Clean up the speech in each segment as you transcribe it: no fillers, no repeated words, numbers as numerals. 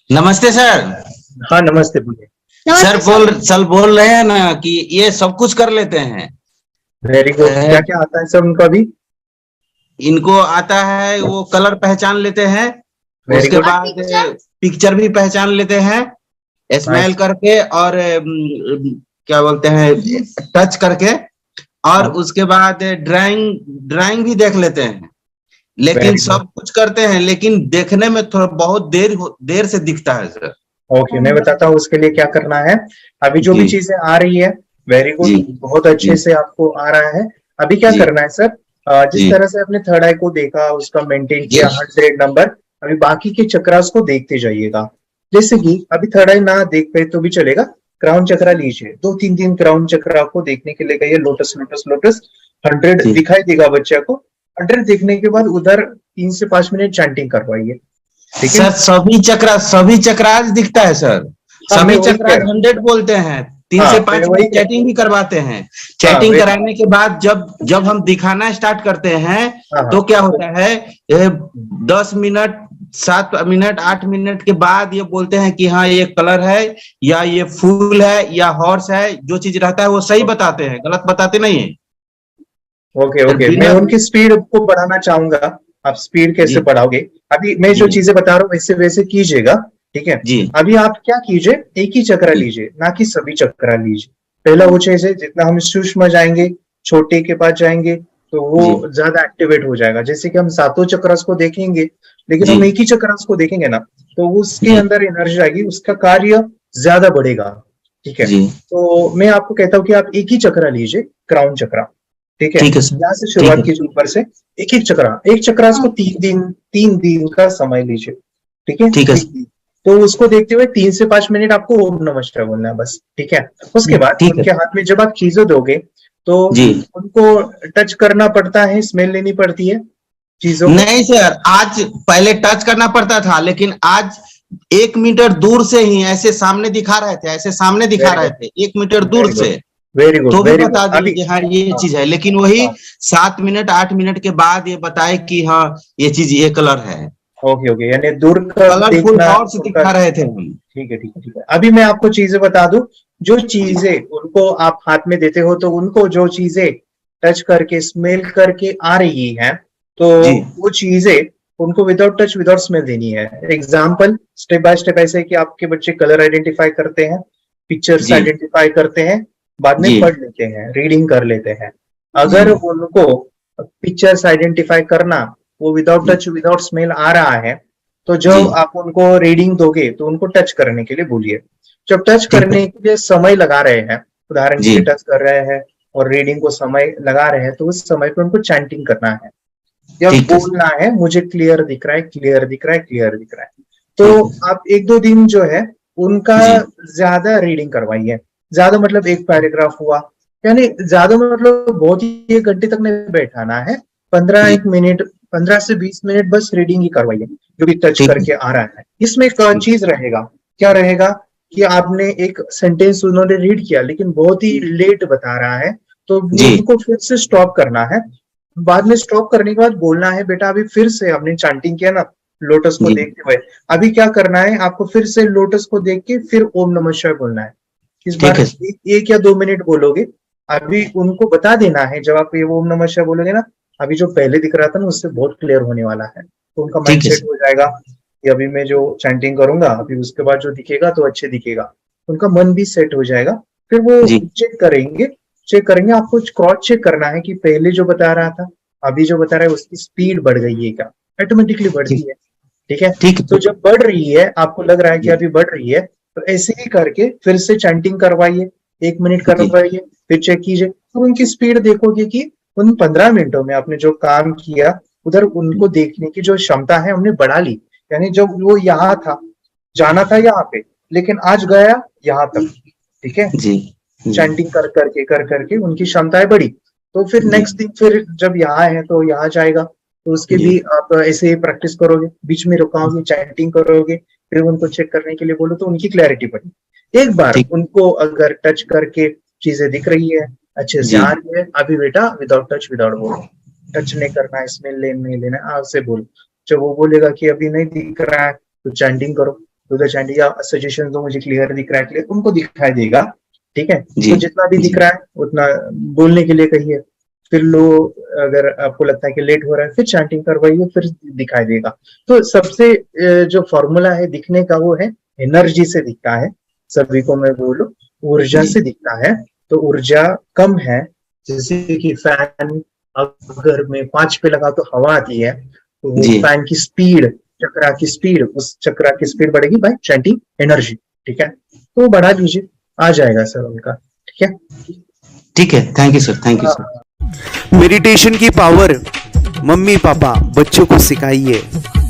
नमस्ते सर। हाँ नमस्ते, बोलिए। सर बोल रहे हैं ना कि ये सब कुछ कर लेते हैं। Very good. क्या क्या आता है सर उनको अभी? इनको आता है, वो कलर पहचान लेते हैं। वेरी उसके गुड। बाद पिक्चर भी पहचान लेते हैं, स्माइल नाइस। करके और क्या बोलते हैं, टच करके। और हाँ, उसके बाद ड्राइंग ड्राइंग भी देख लेते हैं। लेकिन वेरी गुड। सब कुछ करते हैं, लेकिन देखने में थोड़ा बहुत देर से दिखता है सर। ओके, मैं बताता हूँ उसके लिए क्या करना है। अभी जो भी जी चीजें आ रही है, वेरी जी गुड, बहुत अच्छे जी से आपको आ रहा है। अभी क्या जी करना है सर, जिस जी तरह से आपने थर्ड आई को देखा, उसका मेंटेन जी किया 100 नंबर, अभी बाकी के चक्रास को देखते जाइएगा। जैसे कि अभी थर्ड आई ना देख पाए तो भी चलेगा, क्राउन चक्रा लीजिए, 2 3 दिन क्राउन चक्रा को देखने के लिए कहिए, लोटस लोटस लोटस। 100 जी। दिखाई देगा बच्चे को। 100 देखने के बाद उधर 3 से 5 मिनट चैंटिंग करवाइए। ठीक है। सर सभी चक्राज दिखता है सर। हाँ, मैं सभी वही कह चक्राज रहा हूँ। 100 बोलते हैं। तीन हाँ, से मैं पांच वही मिनट कह चैटिंग भी करवाते हैं। हाँ, चैटिंग वेरी कराने के बाद जब जब हम दिखाना स्टार्ट करते हैं, हाँ हाँ। तो क्या होता है, 10 मिनट 7 मिनट 8 मिनट के बाद ये बोलते हैं कि हाँ ये कलर है, या ये फूल है, या हॉर्स है। जो चीज रहता है वो सही बताते हैं, गलत बताते नहीं है। ओके फिर ओके, मैं बिना उनकी स्पीड को बढ़ाना चाहूंगा। आप स्पीड कैसे जी बढ़ाओगे? अभी मैं जो जी चीजें बता रहा हूँ वैसे वैसे कीजिएगा। ठीक है। जी अभी आप क्या कीजिए, एक ही चक्रा जी लीजिए, ना कि सभी चक्रा लीजिए। पहला वो चीज है, जितना हम सूक्ष्म जाएंगे, छोटे के पास जाएंगे, तो जी वो ज्यादा एक्टिवेट हो जाएगा। जैसे कि हम सातों चक्रस को देखेंगे, लेकिन जी हम एक ही चक्रस को देखेंगे ना, तो उसके जी अंदर एनर्जी आएगी, उसका कार्य ज्यादा बढ़ेगा। ठीक है। जी। तो मैं आपको कहता हूँ कि आप एक ही चक्रा लीजिए, क्राउन चक्रा। ठीक है। ठीक है सर। यहाँ से ठीक शुरुआत है। कीजिए ऊपर से। एक चक्रा को 3 दिन का समय लीजिए। ठीक है। ठीक है 3 दिन। तो उसको देखते हुए 3 से 5 मिनट आपको ओम नमः शिवाय बोलना है, बस। ठीक है। उसके बाद ठीक है। उनके हाथ में जब आप चीजें दोगे, तो जी। उनको टच करना पड़ता है, स्मेल लेनी पड़ती है चीजों को। नहीं सर, आज पहले टच करना पड़ता था, लेकिन आज 1 मीटर दूर से ही ऐसे सामने दिखा रहे थे, ऐसे सामने दिखा वेरी रहे गुड, थे 1 मीटर दूर वेरी गुड, से। वेरी गुड, तो भी वेरी गुड। बता दिए अभी कि हाँ ये हाँ चीज है, लेकिन वही हाँ। 7 मिनट 8 मिनट के बाद ये बताए कि हाँ ये चीज ये कलर है। ओके ओके, यानी दूर का कलरफुल देखना हॉर्स उनका। दिखा रहे थे हम। ठीक है ठीक है ठीक है। अभी मैं आपको चीजें बता दूं। जो चीजें उनको आप हाथ में देते हो, तो उनको जो चीजें टच करके स्मेल करके आ रही हैं, तो जी वो चीजें उनको विदाउट टच विदाउट स्मेल देनी है। एग्जाम्पल, स्टेप बाय स्टेप, ऐसे है कि आपके बच्चे कलर आइडेंटिफाई करते हैं, पिक्चर्स जी आइडेंटिफाई करते हैं, बाद में जी पढ़ लेते हैं, रीडिंग कर लेते हैं। जी अगर उनको पिक्चर्स आइडेंटिफाई करना, वो विदाउट जी टच विदाउट स्मेल आ रहा है, तो जी। जब आप उनको रीडिंग दोगे तो उनको टच करने के लिए बोलिए। जब टच ठीक है। करने के लिए समय लगा रहे हैं, उदाहरण के जी लिए टच कर रहे हैं और रीडिंग को समय लगा रहे हैं, तो उस समय पे उनको चैंटिंग करना है, या ठीक है। बोलना है, मुझे क्लियर दिख रहा है, क्लियर दिख रहा है, क्लियर दिख रहा है। ठीक तो है। आप 1 2 दिन जो है उनका जी ज्यादा रीडिंग करवाइए। ज्यादा मतलब एक पैराग्राफ हुआ, यानी ज्यादा मतलब बहुत ही 1 घंटे तक नहीं बैठाना है। 15 1 मिनट, 15 से 20 मिनट बस रीडिंग ही करवाइए, जो भी टच ठीक है। करके आ रहा है। इसमें एक ठीक। चीज रहेगा, क्या रहेगा, कि आपने एक सेंटेंस उन्होंने रीड किया लेकिन बहुत ही लेट बता रहा है, तो जी उनको फिर से स्टॉप करना है। बाद में स्टॉप करने के बाद बोलना है, बेटा अभी फिर से आपने चांटिंग किया ना, लोटस को जी। देखते हुए, अभी क्या करना है आपको, फिर से लोटस को देख के फिर ओम नमः शिवाय बोलना है। इस बार ठीक है। 1 या 2 मिनट बोलोगे। अभी उनको बता देना है, जब आप ये ओम नमः शिवाय बोलोगे ना, अभी जो पहले दिख रहा था ना, उससे बहुत क्लियर होने वाला है, तो उनका माइंड ठीक है सेट सर। हो जाएगा कि अभी मैं जो चैंटिंग करूंगा, अभी उसके बाद जो दिखेगा तो अच्छे दिखेगा। उनका मन भी सेट हो जाएगा। फिर वो जी चेक करेंगे आपको क्रॉस चेक करना है कि पहले जो बता रहा था, अभी जो बता रहा है, उसकी स्पीड बढ़ गई है क्या। ऑटोमेटिकली बढ़ती ठीक। है। ठीक है। ठीक है तो सर। जब बढ़ रही है, आपको लग रहा है कि जी अभी बढ़ रही है, तो ऐसे ही करके फिर से चैंटिंग करवाइए, 1 मिनट जी करवाइए, फिर चेक कीजिए, तो उनकी स्पीड देखोगे कि उन 15 मिनटों में आपने जो काम किया, उधर उनको देखने की जो क्षमता है हमने बढ़ा ली। यानी जब वो यहाँ था, जाना था यहाँ पे, लेकिन आज गया यहाँ तक। ठीक है। जी जी चैंटिंग कर करके उनकी क्षमताएं बढ़ी। तो फिर जी नेक्स्ट दिन फिर जब यहाँ है तो यहाँ जाएगा, तो उसके जी भी आप ऐसे ही प्रैक्टिस करोगे, बीच में रुकाओगे, चैंटिंग करोगे, फिर उनको चेक करने के लिए बोलो, तो उनकी क्लैरिटी बढ़ी। एक बार ठीक। उनको अगर टच करके चीजें दिख रही है, अच्छे से जी आ रही है, अभी बेटा विदाउट टच विदाउट बोलो, टच नहीं करना है, स्मेल नहीं लेना है, आज से बोलो। जब वो बोलेगा कि अभी नहीं दिख रहा है, तो चैंटिंग करो, उधर चैंटिंग या सजेशन दो, मुझे क्लियर दिख रहा है, क्लियर, उनको दिखाई देगा। ठीक है, जी। तो जितना भी दिख रहा है उतना बोलने के लिए कहिए। फिर लो, अगर आपको लगता है कि लेट हो रहा है फिर चैंटिंग करवाइए, फिर दिखाई देगा। तो सबसे जो फॉर्मूला है दिखने का वो है एनर्जी से दिखता है। सभी को मैं बोलूं ऊर्जा से दिखता है। तो ऊर्जा कम है, जैसे कि फैन अगर मैं 5 पे लगा तो हवा आती है, तो वो जी। फैन की स्पीड, चक्रा की स्पीड, उस चक्रा की स्पीड बढ़ेगी बाय चैंटिंग एनर्जी। ठीक है, तो बढ़ा दीजिए, आ जाएगा सर उनका। ठीक है, ठीक है, thank you sir, thank you sir. Meditation की पावर मम्मी पापा बच्चों को सिखाइए।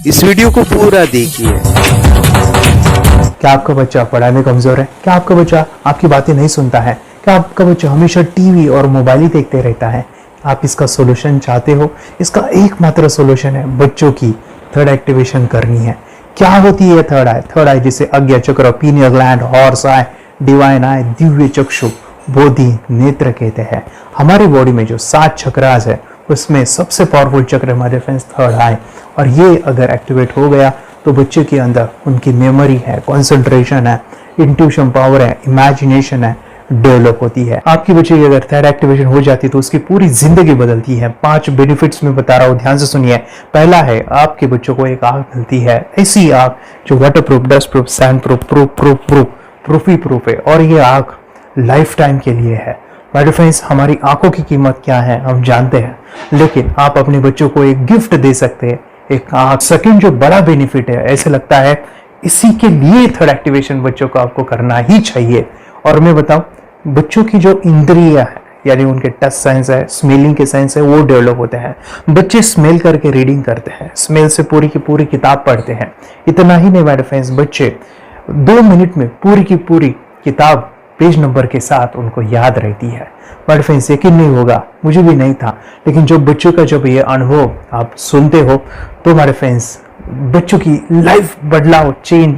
इस वीडियो को पूरा देखिए। क्या आपका बच्चा पढ़ाई में कमजोर है? क्या आपका बच्चा आपकी बातें नहीं सुनता है? क्या आपका बच्चा हमेशा टीवी और मोबाइल ही देखते रहता है? आप इसका सोल्यूशन चाहते हो? इसका एकमात्र सोल्यूशन है बच्चों की थर्ड एक्टिवेशन करनी है। क्या होती है थर्ड आई? थर्ड आई जिसे Ajna chakra, pineal gland, horse eye, divine eye, दिव्य चक्षु, बोधि नेत्र कहते हैं। हमारी बॉडी में जो 7 चक्रास है उसमें सबसे पावरफुल चक्र हमारे फ्रेंड्स थर्ड आई, और ये अगर एक्टिवेट हो गया तो बच्चे के अंदर उनकी मेमोरी है, कंसंट्रेशन है, इंट्यूशन पावर है, इमेजिनेशन है, डेवलप होती है। आपकी बच्चे की अगर थर्ड एक्टिवेशन हो जाती है तो उसकी पूरी जिंदगी बदलती है। 5 बेनिफिट्स में बता रहा हूँ, ध्यान से सुनिए। पहला है, आपके बच्चों को एक आंख मिलती है, ऐसी आंख जो waterproof, dustproof, sandproof, proof ही प्रूफ है, और ये आंख लाइफ टाइम के लिए है। माय फ्रेंड्स, हमारी आंखों की कीमत क्या है हम जानते हैं, लेकिन आप अपने बच्चों को एक गिफ्ट दे सकते हैं, एक आंख। सेकंड जो बड़ा बेनिफिट है, ऐसे लगता है इसी के लिए थर्ड एक्टिवेशन बच्चों को आपको करना ही चाहिए। और मैं बताऊं, बच्चों की जो इंद्रियां है, यानी उनके टच सेंस है, स्मेलिंग के सेंस है, वो डेवलप होते हैं। बच्चे स्मेल करके रीडिंग करते हैं, स्मेल से पूरी की पूरी किताब पढ़ते हैं। इतना ही नहीं माय फ्रेंड्स, बच्चे 2 मिनट में पूरी की पूरी किताब पेज नंबर के साथ उनको याद रहती है। बट फ्रेंड्स, यकीन नहीं होगा, मुझे भी नहीं था, लेकिन जब बच्चों का जब ये अनुभव आप सुनते हो तो हमारे फ्रेंड्स बच्चों की लाइफ बदलाव, चेंज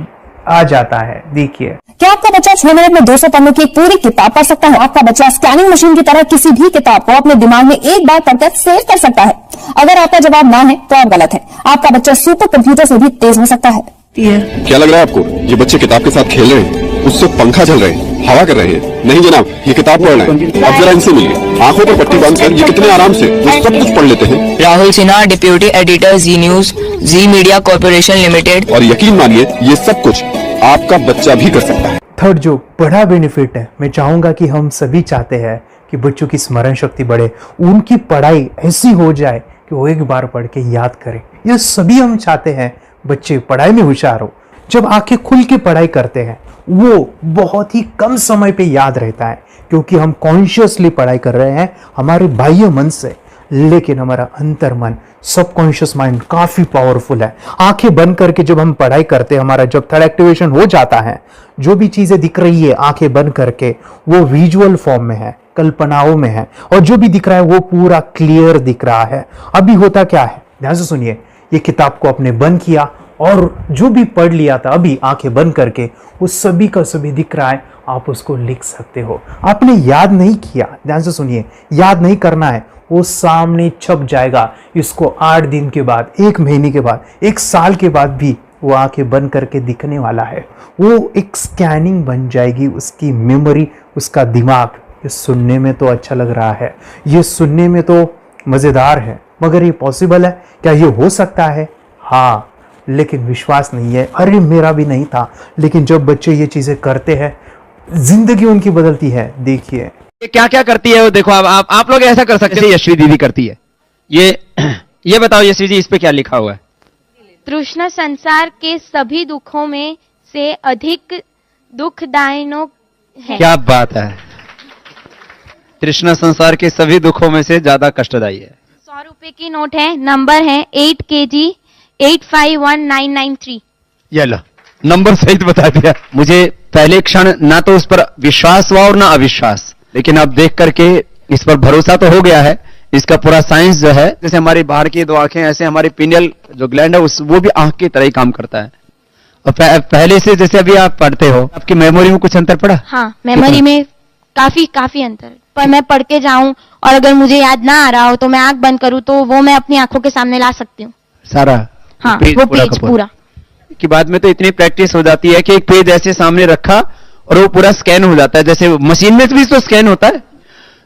आ जाता है। देखिए, क्या आपका बच्चा 6 मिनट में 200 पन्नों की एक पूरी किताब पढ़ सकता है? आपका बच्चा स्कैनिंग मशीन की तरह किसी भी किताब को अपने दिमाग में एक बार पढ़कर सेव कर सकता है? अगर आपका जवाब ना है तो आप गलत है। आपका बच्चा सुपर कंप्यूटर से भी तेज हो सकता है। क्या लग रहा है आपको? ये बच्चे किताब के साथ खेल रहे हैं, उससे पंखा चल रहे हैं, हवा कर रहे हैं? नहीं जनाब, ये किताब पढ़ रहे हैं। अब जरा इनसे मिलिए, आंखों पर पट्टी बांधकर ये कितने आराम से वो सब कुछ पढ़ लेते हैं। राहुल सिन्हा, डिप्यूटी एडिटर, जी न्यूज, जी मीडिया कॉर्पोरेशन लिमिटेड। और यकीन मानिए, ये सब कुछ आपका बच्चा भी कर सकता है। थर्ड जो बड़ा बेनिफिट है, मैं चाहूंगा कि हम सभी चाहते हैं कि बच्चों की स्मरण शक्ति बढ़े, उनकी पढ़ाई ऐसी हो जाए कि वो एक बार पढ़ के याद करें। ये सभी हम चाहते हैं, बच्चे पढ़ाई में होशियार हो। जब आंखें खुल के पढ़ाई करते हैं वो बहुत ही कम समय पे याद रहता है, क्योंकि हम कॉन्शियसली पढ़ाई कर रहे हैं हमारे बाह्य मन से, लेकिन हमारा अंतर मन, सबकॉन्शियस माइंड काफी पावरफुल है। आंखें बंद करके जब हम पढ़ाई करते हैं, हमारा जब थर्ड एक्टिवेशन हो जाता है, जो भी चीजें दिख रही है आंखें बंद करके वो विजुअल फॉर्म में है, कल्पनाओं में है, और जो भी दिख रहा है वो पूरा क्लियर दिख रहा है। अभी होता क्या है, ध्यान से सुनिए। ये किताब को आपने बंद किया और जो भी पढ़ लिया था अभी आंखें बंद करके वो सभी का सभी दिख रहा है, आप उसको लिख सकते हो। आपने याद नहीं किया, ध्यान से सुनिए, याद नहीं करना है, वो सामने छप जाएगा। इसको 8 दिन के बाद, 1 महीने के बाद, 1 साल के बाद भी वो आंखें बंद करके दिखने वाला है। वो एक स्कैनिंग बन जाएगी, उसकी मेमोरी, उसका दिमाग। ये सुनने में तो अच्छा लग रहा है, ये सुनने में तो मजेदार है, मगर ये पॉसिबल है क्या? ये हो सकता है, हाँ, लेकिन विश्वास नहीं है। अरे मेरा भी नहीं था, लेकिन जब बच्चे ये चीजें करते हैं जिंदगी उनकी बदलती है। देखिए क्या क्या करती है वो, देखो आप लोग ऐसा कर सकते हैं, यश्वी दीदी करती है। ये बताओ यश्वी जी, इस पे क्या लिखा हुआ है? तृष्णा संसार के सभी दुखों में से अधिक दुखदायक है। क्या बात है, तृष्णा संसार के सभी दुखों में से ज्यादा कष्टदायी है। 100 रुपए की नोट है, नंबर है 8 kg 851993। ये लो, नंबर सहित बता दिया। मुझे पहले क्षण ना तो उस पर विश्वास हुआ और ना अविश्वास, लेकिन अब देख करके इस पर भरोसा तो हो गया है। इसका पूरा साइंस जो है, जैसे हमारी बाहर की 2 आंखें, ऐसे हमारी पिनियल जो ग्लैंड है वो भी आंख की तरह ही काम करता है। और पहले से जैसे अभी आप पढ़ते हो, आपकी मेमोरी में कुछ अंतर पड़ा? हाँ, मेमोरी में काफी अंतर। पर मैं पढ़ के जाऊं और अगर मुझे याद ना आ रहा हो तो मैं आंख बंद करूं तो वो मैं अपनी आंखों के सामने ला सकती हूँ सारा? हाँ, वो पेज पूरा। कि बाद में तो इतनी प्रैक्टिस हो जाती है कि एक पेज ऐसे सामने रखा और वो पूरा स्कैन हो जाता है, जैसे मशीन में भी तो स्कैन होता है।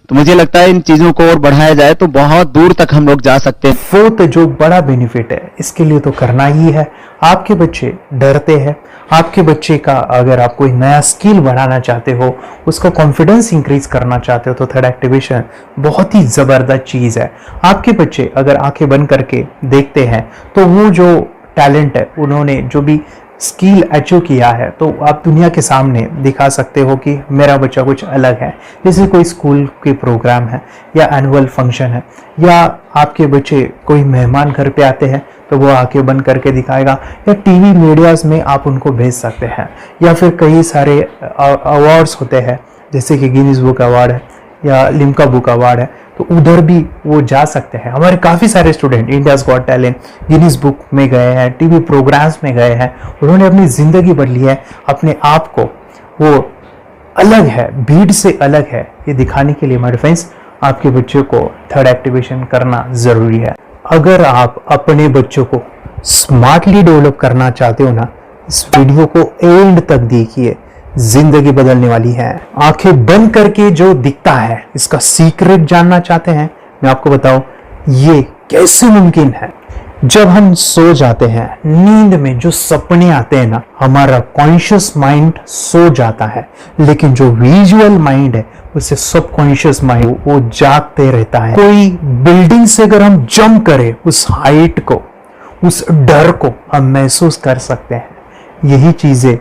तो मुझे लगता है इन चीजों को और बढ़ाया जाए तो बहुत दूर तक हम लोग जा सकते हैं। फोर्थ जो बड़ा बेनिफिट है इसके लिए तो करना ही है। आपके बच्चे डरते हैं, आपके बच्चे का अगर आप कोई नया स्किल बढ़ाना चाहते हो, उसका कॉन्फिडेंस इंक्रीज करना चाहते हो, तो थर्ड एक्टिवेशन बहुत ही जबरदस्त चीज है। आपके बच्चे अगर आंखें बंद करके देखते हैं तो वो जो टैलेंट है, उन्होंने जो भी स्किल अचीव किया है, तो आप दुनिया के सामने दिखा सकते हो कि मेरा बच्चा कुछ अलग है। जैसे कोई स्कूल के प्रोग्राम है या एनुअल फंक्शन है, या आपके बच्चे कोई मेहमान घर पे आते हैं तो वो आंखें बंद करके दिखाएगा, या टीवी मीडियाज में आप उनको भेज सकते हैं, या फिर कई सारे अवार्ड्स होते हैं जैसे कि गिनीज बुक अवार्ड है या लिम्का बुक अवार्ड है, तो उधर भी वो जा सकते हैं। हमारे काफ़ी सारे student India's got talent, Guinness book में गए हैं, टीवी प्रोग्राम्स में गए हैं, उन्होंने अपनी ज़िंदगी बदली है, अपने आप को वो अलग है, भीड़ से अलग है, ये दिखाने के लिए मेरे फ्रेंड्स आपके बच्चों को थर्ड एक्टिवेशन करना ज़रूरी है। अगर आप अपने बच्चों को स्मार्टली डेवलप करना चाहते हो ना, इस वीडियो को एंड तक देखिए, जिंदगी बदलने वाली है। आंखें बंद करके जो दिखता है, इसका सीक्रेट जानना चाहते हैं, मैं आपको बताऊं ये कैसे मुमकिन है। जब हम सो जाते हैं, नींद में जो सपने आते हैं ना, हमारा कॉन्शियस माइंड सो जाता है, लेकिन जो विजुअल माइंड है, उसे सबकॉन्शियस माइंड वो जागते रहता है। कोई बिल्डिंग से अगर हम जंप करें, उस हाइट को, उस डर को हम महसूस कर सकते हैं। यही चीजें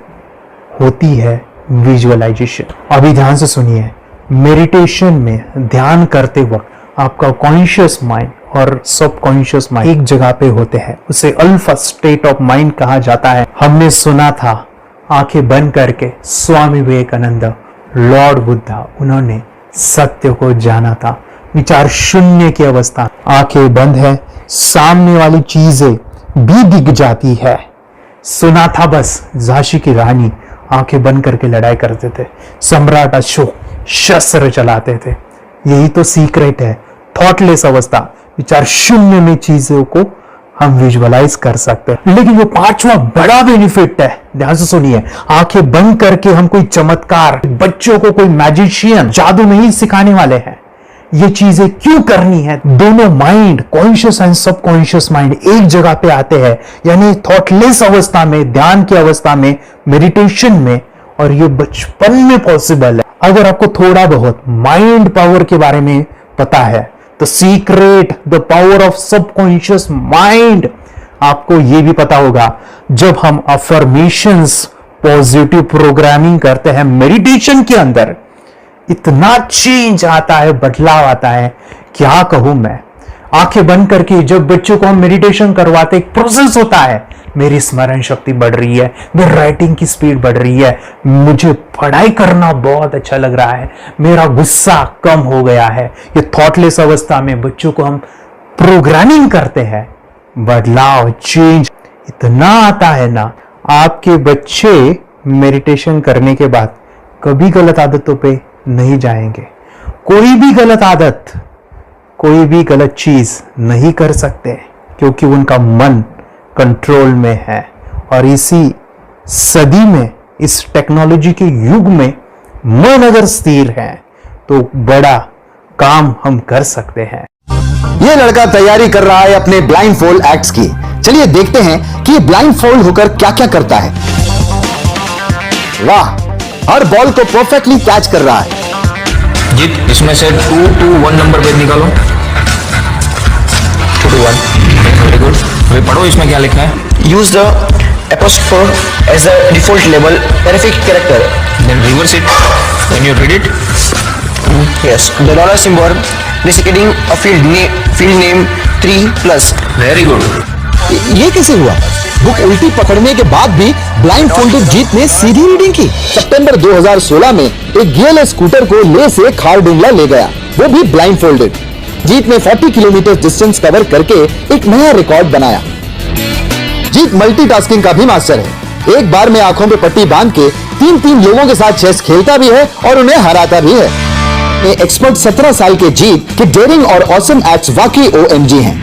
होती है विजुअलाइजेशन। अभी ध्यान से सुनिए, मेडिटेशन में ध्यान करते वक्त आपका कॉन्शियस माइंड और सबकॉन्शियस माइंड एक जगह पे होते हैं, उसे अल्फा स्टेट ऑफ माइंड कहा जाता है। हमने सुना था आंखें बंद करके स्वामी विवेकानंद, लॉर्ड बुद्धा, उन्होंने सत्य को जाना था। विचार शून्य की अवस्था, आंखें बंद है, सामने वाली चीजें भी दिख जाती है। सुना था बस झांसी की रानी आंखें बंद करके लड़ाई करते थे, सम्राट अशोक शस्त्र चलाते थे। यही तो सीक्रेट है, थॉटलेस अवस्था, विचार शून्य में चीजों को हम विजुअलाइज कर सकते हैं। लेकिन जो पांचवा बड़ा बेनिफिट है, ध्यान से सुनिए, आंखें बंद करके हम कोई चमत्कार, बच्चों को कोई मैजिशियन जादू नहीं सिखाने वाले हैं। ये चीजें क्यों करनी है? दोनों mind, conscious and subconscious mind एक जगह पे आते हैं, यानी थॉटलेस अवस्था में, ध्यान की अवस्था में, मेडिटेशन में, और ये बचपन में पॉसिबल है। अगर आपको थोड़ा बहुत माइंड पावर के बारे में पता है, तो secret, the power of subconscious mind, आपको ये भी पता होगा, जब हम अफर्मेशंस, पॉजिटिव प्रोग्रामिंग करते हैं मेडिटेशन के अंदर, इतना चेंज आता है, बदलाव आता है, क्या कहूं मैं। आंखें बंद करके जब बच्चों को हम मेडिटेशन करवाते, एक प्रोसेस होता है, मेरी स्मरण शक्ति बढ़ रही है, मेरी राइटिंग की स्पीड बढ़ रही है, मुझे पढ़ाई करना बहुत अच्छा लग रहा है, मेरा गुस्सा कम हो गया है। ये थॉटलेस अवस्था में बच्चों को हम प्रोग्रामिंग करते हैं, बदलाव, चेंज इतना आता है ना। आपके बच्चे मेडिटेशन करने के बाद कभी गलत आदतों पे नहीं जाएंगे। कोई भी गलत आदत, कोई भी गलत चीज नहीं कर सकते, क्योंकि उनका मन कंट्रोल में है। और इसी सदी में, इस टेक्नोलॉजी के युग में, मन अगर स्थिर है तो बड़ा काम हम कर सकते हैं। ये लड़का तैयारी कर रहा है अपने ब्लाइंड फोल्ड एक्ट्स की। चलिए देखते हैं कि ये ब्लाइंड फोल्ड होकर क्या क्या करता है। वाह, हर बॉल को परफेक्टली कैच कर रहा है। जीत, इसमें से 2 to 1 नंबर भेद निकालो। 2 to 1, वेरी गुड। अभी पढ़ो इसमें क्या लिखा है। Use the apostrophe as the default label perfect character. Then reverse it when you read it. Yes, the dollar symbol designating a field name 3+. Very good. ये कैसे हुआ? बुक उल्टी पकड़ने के बाद भी ब्लाइंड फोल्डेड जीत ने सीधी रीडिंग की। सितंबर 2016 में एक गियरलेस स्कूटर को ले से खारडुंगला ले गया, वो भी ब्लाइंड फोल्डेड। जीत ने 40 किलोमीटर डिस्टेंस कवर करके एक नया रिकॉर्ड बनाया। जीत मल्टीटास्किंग का भी मास्टर है। एक बार में आंखों पे पट्टी बांध के 3 लोगों के साथ चेस खेलता भी है और उन्हें हराता भी है। एक्सपर्ट 17 साल के जीत के डेयरिंग और ऑसम एक्ट्स वाकई OMG हैं।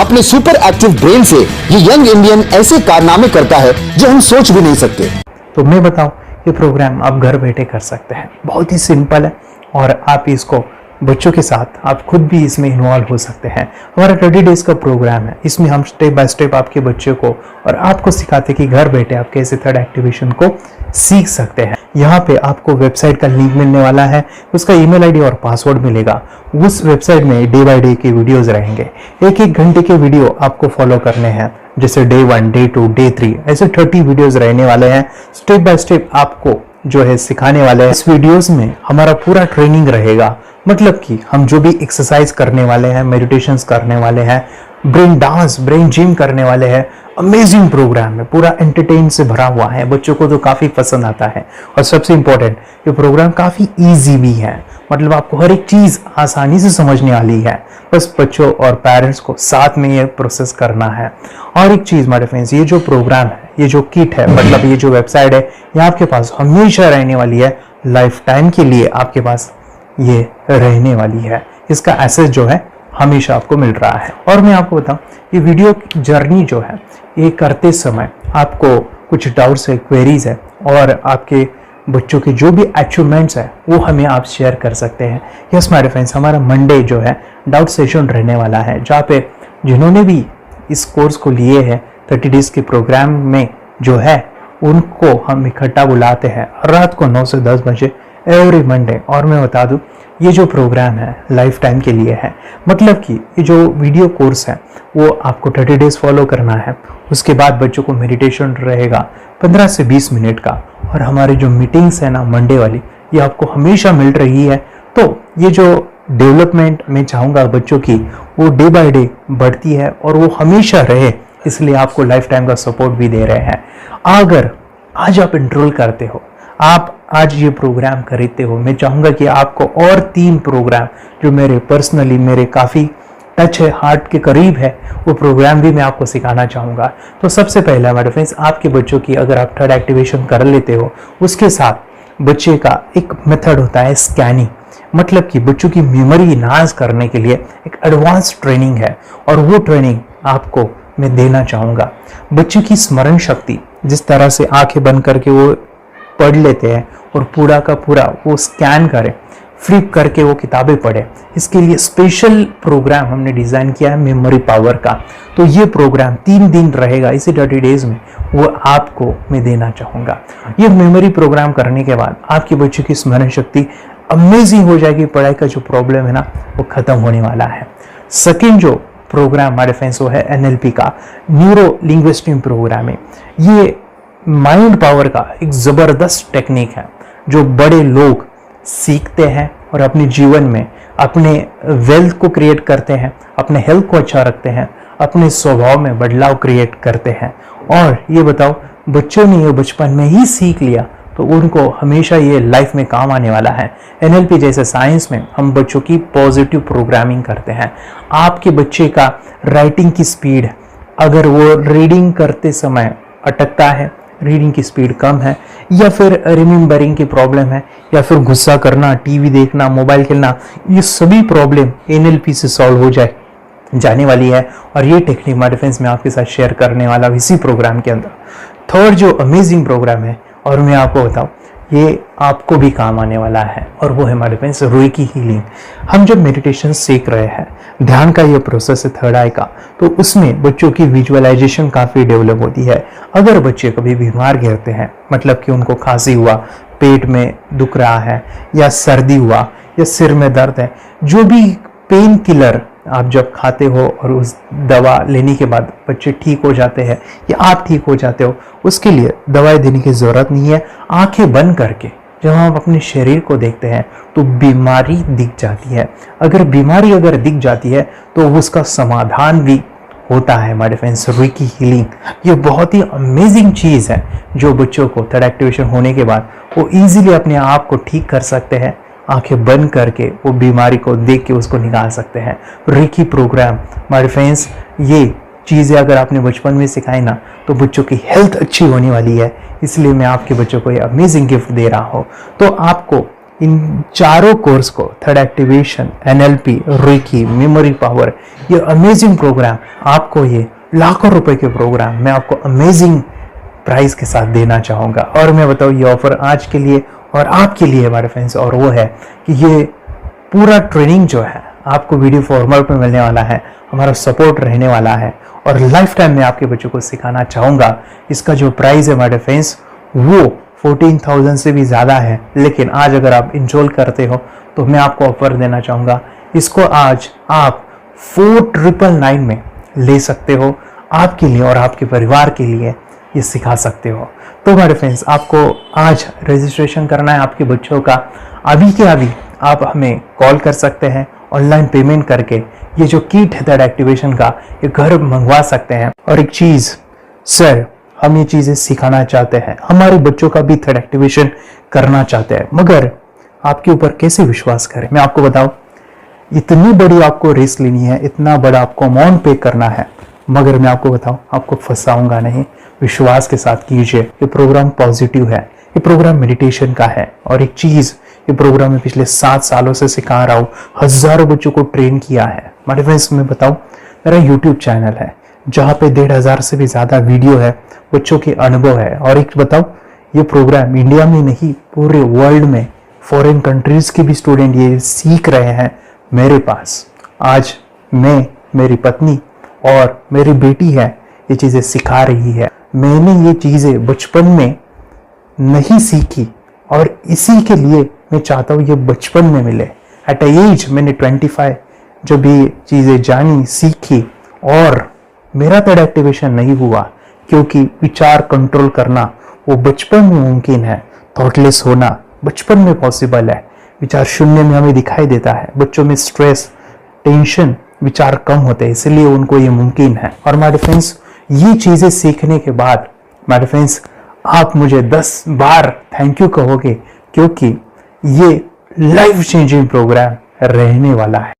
अपने सुपर एक्टिव ब्रेन से ये यंग इंडियन ऐसे कारनामे करता है जो हम सोच भी नहीं सकते। तो मैं बताऊं, ये प्रोग्राम आप घर बैठे कर सकते हैं, बहुत ही सिंपल है और आप इसको बच्चों के साथ आप खुद भी इसमें इन्वॉल्व हो सकते हैं। हमारा 30 डेज का प्रोग्राम है, इसमें हम स्टेप बाय स्टेप आपके बच्चे को और आपको सिखाते हैं कि घर बैठे आप कैसे थर्ड एक्टिवेशन को सीख सकते हैं। यहाँ पे आपको वेबसाइट का लिंक मिलने वाला है, उसका ईमेल आईडी और पासवर्ड मिलेगा। उस वेबसाइट में डे बाय डे के वीडियोस रहेंगे, एक घंटे के वीडियो आपको फॉलो करने हैं, जैसे डे 1, डे 2, डे 3 ऐसे 30 वीडियोस रहने वाले हैं। स्टेप बाय स्टेप आपको जो है सिखाने वाले हैं। इस वीडियोस में हमारा पूरा ट्रेनिंग रहेगा, मतलब कि हम जो भी एक्सरसाइज करने वाले हैं, मेडिटेशंस करने वाले हैं, ब्रेन डांस, ब्रेन जिम करने वाले हैं। अमेजिंग प्रोग्राम है, पूरा एंटरटेन से भरा हुआ है, बच्चों को तो काफी पसंद आता है। और सबसे इंपॉर्टेंट, ये प्रोग्राम काफी इजी भी है, मतलब आपको हर एक चीज आसानी से समझने वाली है। बस बच्चों और पेरेंट्स को साथ में ये प्रोसेस करना है। और एक चीज मेरे फ्रेंड्स, ये जो प्रोग्राम है, ये जो किट है, मतलब ये जो वेबसाइट है, ये आपके पास हमेशा रहने वाली है, लाइफ टाइम के लिए आपके पास ये रहने वाली है। इसका एक्सेस जो है हमेशा आपको मिल रहा है। और मैं आपको बताऊं, ये वीडियो जर्नी जो है, ये करते समय आपको कुछ डाउट्स है, क्वेरीज है और आपके बच्चों के जो भी अचीवमेंट्स है वो हमें आप शेयर कर सकते हैं। यस माय फ्रेंड्स, हमारा मंडे जो है डाउट सेशन रहने वाला है, जहाँ पे जिन्होंने भी इस कोर्स को लिए हैं 30 डेज के प्रोग्राम में जो है, उनको हम इकट्ठा बुलाते हैं रात को 9 से 10 बजे एवरी मंडे। और मैं बता दूं, ये जो प्रोग्राम है लाइफ टाइम के लिए है, मतलब कि ये जो वीडियो कोर्स है वो आपको 30 डेज फॉलो करना है। उसके बाद बच्चों को मेडिटेशन रहेगा 15 से 20 मिनट का, और हमारी जो मीटिंग्स है ना मंडे वाली, ये आपको हमेशा मिल रही है। तो ये जो डेवलपमेंट मैं चाहूँगा बच्चों की, वो डे बाय डे बढ़ती है और वो हमेशा रहे, इसलिए आपको लाइफ टाइम का सपोर्ट भी दे रहे हैं। अगर आज आप एनरोल करते हो, आप आज ये प्रोग्राम खरीदते हो, मैं चाहूँगा कि आपको और 3 प्रोग्राम जो मेरे काफ़ी टच है, हार्ट के करीब है, वो प्रोग्राम भी मैं आपको सिखाना चाहूँगा। तो सबसे पहला मेरे फ्रेंड्स, आपके बच्चों की अगर आप थर्ड एक्टिवेशन कर लेते हो, उसके साथ बच्चे का एक मेथड होता है स्कैनिंग, मतलब कि बच्चों की मेमोरी इनहांस करने के लिए एक एडवांस ट्रेनिंग है, और वो ट्रेनिंग आपको मैं देना चाहूँगा। बच्चों की स्मरण शक्ति, जिस तरह से आंखें बंद करके वो पढ़ लेते हैं और पूरा का पूरा वो स्कैन करें, फ्लिप करके वो किताबें पढ़े, इसके लिए स्पेशल प्रोग्राम हमने डिज़ाइन किया है मेमोरी पावर का। तो ये प्रोग्राम 3 दिन रहेगा, इसी 30 डेज में वो आपको मैं देना चाहूँगा। ये मेमोरी प्रोग्राम करने के बाद आपके बच्चों की स्मरण शक्ति अमेजिंग हो जाएगी, पढ़ाई का जो प्रॉब्लम है ना वो खत्म होने वाला है। सेकेंड जो प्रोग्राम हमारे फ्रेंड्स वो है NLP का, न्यूरो लिंग्विस्टिक प्रोग्राम है। ये माइंड पावर का एक ज़बरदस्त टेक्निक है जो बड़े लोग सीखते हैं और अपने जीवन में अपने वेल्थ को क्रिएट करते हैं, अपने हेल्थ को अच्छा रखते हैं, अपने स्वभाव में बदलाव क्रिएट करते हैं। और ये बताओ, बच्चों ने ये बचपन में ही सीख लिया तो उनको हमेशा ये लाइफ में काम आने वाला है। NLP जैसे साइंस में हम बच्चों की पॉजिटिव प्रोग्रामिंग करते हैं। आपके बच्चे का राइटिंग की स्पीड, अगर वो रीडिंग करते समय अटकता है, रीडिंग की स्पीड कम है, या फिर रिमेम्बरिंग की प्रॉब्लम है, या फिर गुस्सा करना, टीवी देखना, मोबाइल खेलना, ये सभी प्रॉब्लम NLP से सॉल्व हो जाने वाली है। और ये टेक्निक हमारे फ्रेंड्स मैं आपके साथ शेयर करने वाला इसी प्रोग्राम के अंदर। थर्ड जो अमेजिंग प्रोग्राम है, और मैं आपको बताऊं, ये आपको भी काम आने वाला है, और वो है हमारे फ्रेंड्स रूई की हीलिंग। हम जब मेडिटेशन सीख रहे हैं, ध्यान का ये प्रोसेस है थर्ड आई का, तो उसमें बच्चों की विजुअलाइजेशन काफ़ी डेवलप होती है। अगर बच्चे कभी बीमार गिरते हैं, मतलब कि उनको खांसी हुआ, पेट में दुख रहा है, या सर्दी हुआ, या सिर में दर्द है, जो भी पेन किलर आप जब खाते हो और उस दवा लेने के बाद बच्चे ठीक हो जाते हैं या आप ठीक हो जाते हो, उसके लिए दवाई देने की ज़रूरत नहीं है। आंखें बंद करके जब हम अपने शरीर को देखते हैं तो बीमारी दिख जाती है। अगर बीमारी दिख जाती है तो उसका समाधान भी होता है हमारे फ्रेंड्स। रूई की हीलिंग ये बहुत ही अमेजिंग चीज़ है जो बच्चों को थर्ड एक्टिवेशन होने के बाद वो इजीली अपने आप को ठीक कर सकते हैं। आंखें बंद करके वो बीमारी को देख के उसको निकाल सकते हैं। रेकी प्रोग्राम हमारे फ्रेंड्स, ये चीज़ें अगर आपने बचपन में सिखाई ना तो बच्चों की हेल्थ अच्छी होने वाली है। इसलिए मैं आपके बच्चों को ये अमेजिंग गिफ्ट दे रहा हूँ। तो आपको इन चारों कोर्स को, third activation, NLP, reiki, memory power, ये अमेजिंग प्रोग्राम, आपको ये लाखों रुपए के प्रोग्राम मैं आपको अमेजिंग प्राइस के साथ देना चाहूँगा। और मैं बताऊँ ये ऑफर आज के लिए और आपके लिए हमारे फ्रेंड्स, और वो है कि ये पूरा ट्रेनिंग जो है आपको वीडियो फॉर्मेट में मिलने वाला है, हमारा सपोर्ट रहने वाला है और लाइफ टाइम में आपके बच्चों को सिखाना चाहूँगा। इसका जो प्राइस है हमारे फ्रेंड्स वो 14,000 से भी ज़्यादा है, लेकिन आज अगर आप इंस्टॉल करते हो तो मैं आपको ऑफर देना चाहूँगा, इसको आज आप 4,999 में ले सकते हो, आपके लिए और आपके परिवार के लिए ये सिखा सकते हो। तो हमारे फ्रेंड्स, आपको आज रजिस्ट्रेशन करना है आपके बच्चों का, अभी के अभी आप हमें कॉल कर सकते हैं, ऑनलाइन पेमेंट करके ये जो किट है थर्ड एक्टिवेशन का ये घर मंगवा सकते हैं। और एक चीज़ सर, हम ये चीज़ें सिखाना चाहते हैं, हमारे बच्चों का भी थर्ड एक्टिवेशन करना चाहते हैं, मगर आपके ऊपर कैसे विश्वास करें? मैं आपको बताऊं, इतनी बड़ी आपको रिस्क लेनी है, इतना बड़ा आपको अमाउंट पे करना है, मगर मैं आपको बताऊं आपको फंसाऊंगा नहीं, विश्वास के साथ कीजिए। ये प्रोग्राम पॉजिटिव है, ये प्रोग्राम मेडिटेशन का है। और एक चीज़, ये प्रोग्राम में पिछले 7 सालों से सिखा रहा हूँ, हजारों बच्चों को ट्रेन किया है। हमारे फ्रेंड्स, मैं बताऊं, मेरा यूट्यूब चैनल है जहाँ पे 1,500 से भी ज़्यादा वीडियो है, बच्चों के अनुभव है। और एक बताऊं, ये प्रोग्राम इंडिया में नहीं पूरे वर्ल्ड में फॉरेन कंट्रीज के भी स्टूडेंट ये सीख रहे हैं मेरे पास। आज मैं, मेरी पत्नी और मेरी बेटी है ये चीज़ें सिखा रही है। मैंने ये चीज़ें बचपन में नहीं सीखी और इसी के लिए मैं चाहता हूँ ये बचपन में मिले। एट एज मैंने 25 जब ये चीज़ें जानी, सीखी, और मेरा थर्ड एक्टिवेशन नहीं हुआ क्योंकि विचार कंट्रोल करना वो बचपन में मुमकिन है, थॉटलेस होना बचपन में पॉसिबल है, विचार शून्य में हमें दिखाई देता है। बच्चों में स्ट्रेस, टेंशन, विचार कम होते हैं, इसलिए उनको ये मुमकिन है। और हमारे फ्रेंड्स, ये चीज़ें सीखने के बाद हमारे फ्रेंड्स आप मुझे 10 बार थैंक यू कहोगे, क्योंकि ये लाइफ चेंजिंग प्रोग्राम रहने वाला है।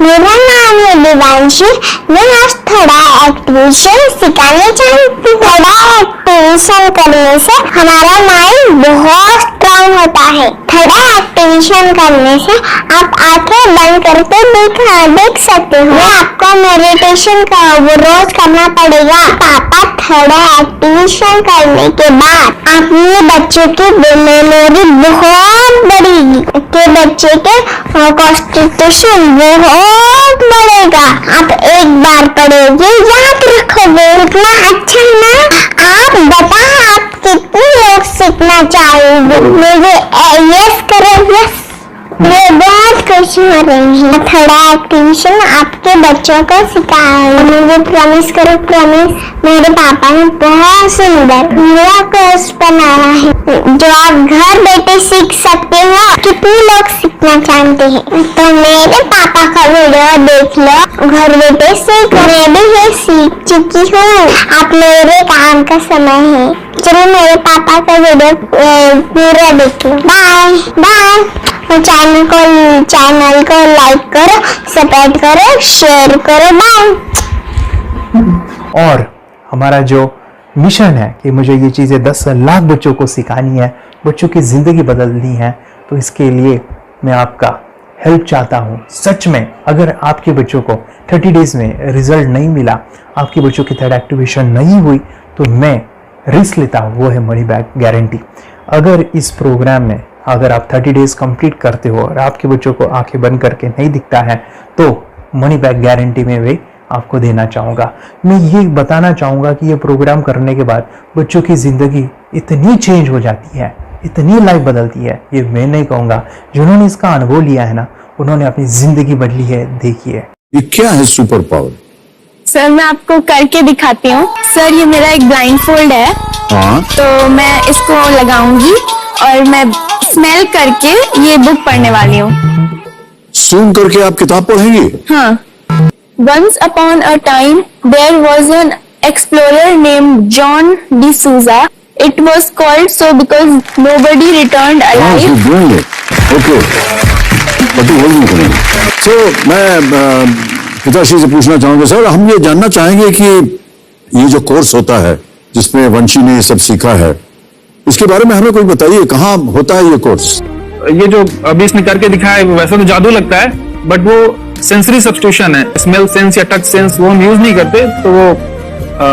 मेरा नाम है दिवांशी, मैं आज थोड़ा एक्टिवेशन सिखाने चाहती हूँ। थोड़ा एक्टिवेशन करने से हमारा माइंड बहुत स्ट्रांग होता है। थोड़ा एक्टिवेशन करने से आप आंखें बंद करके देख सकते हो। आपको मेडिटेशन का वो रोज करना पड़ेगा। पापा थोड़ा एक्टिवेशन करने के बाद अपने बच्चों की मेमोरी बहुत बढ़ेगी, के बच्चे के कॉन्स्टिट्यूशन बहुत बढ़ेगा। आप एक बार पढ़ोगे, याद रखोगे, इतना अच्छा ना। आप बताओ आप कितने लोग सीखना चाहोगे? मुझे यस करो, यस। मैं बहुत खुश हो रही हूँ। थोड़ा एक्टिवेशन आपके बच्चों को सिखाऊंगी। मुझे प्रॉमिस करो, प्रॉमिस। मेरे पापा ने बहुत सुंदर मेरा कोर्स बनाया है जो आप घर बैठे सीख सकते हो। कितने लोग सीखना चाहते हैं तो मेरे पापा का वीडियो देख लो, घर बैठे सीख। मैं भी ये सीख चुकी हूँ। आप मेरे काम का समय है, चलो मेरे पापा का वीडियो पूरा देख लो। Bye bye. चैनल को लाइक करो, सब्सक्राइब करो, शेयर करो। बाय। और हमारा जो मिशन है कि मुझे ये चीज़ें 10 लाख बच्चों को सिखानी है, बच्चों की ज़िंदगी बदलनी है, तो इसके लिए मैं आपका हेल्प चाहता हूँ। सच में अगर आपके बच्चों को 30 डेज में रिजल्ट नहीं मिला, आपके बच्चों की थर्ड एक्टिवेशन नहीं हुई, तो मैं रिस्क लेता हूँ, वो है मनी बैक गारंटी। अगर इस प्रोग्राम में अगर आप 30 डेज कंप्लीट करते हो और आपके बच्चों को आंखें बंद करके नहीं दिखता है, तो मनी बैक गारंटी में भी आपको देना चाहूँगा। मैं ये बताना चाहूँगा कि ये प्रोग्राम करने के बाद बच्चों की ज़िंदगी इतनी चेंज हो जाती है, इतनी लाइफ बदलती है, ये मैं नहीं कहूँगा, जिन्होंने इसका अनुभव लिया है ना, उन्होंने अपनी ज़िंदगी बदली है। देखिए ये क्या है सुपर पावर? सर मैं आपको करके दिखाती हूँ। सर ये मेरा एक ब्लाइंड फोल्ड है। हाँ? तो मैं इसको लगाऊंगी और मैं स्मेल करके ये बुक पढ़ने वाली हूँ। सूंघ करके आप किताब पढ़ेंगी? हाँ। Once upon a time, there was an explorer named John D'Souza. It was called so because nobody returned alive. Okay, तो मैं पिताश्री से पूछना चाहूंगा, सर हम ये जानना चाहेंगे कि ये जो कोर्स होता है जिसमें वंशी ने ये सब सीखा है, इसके बारे में हमें कुछ बताइए, कहाँ होता है ये कोर्स? ये जो अभी इसने करके दिखाया है वैसा तो जादू लगता है, बट वो सेंसरी सब्स्टिट्यूशन है। स्मेल सेंस या टच सेंस वो हम यूज नहीं करते, तो वो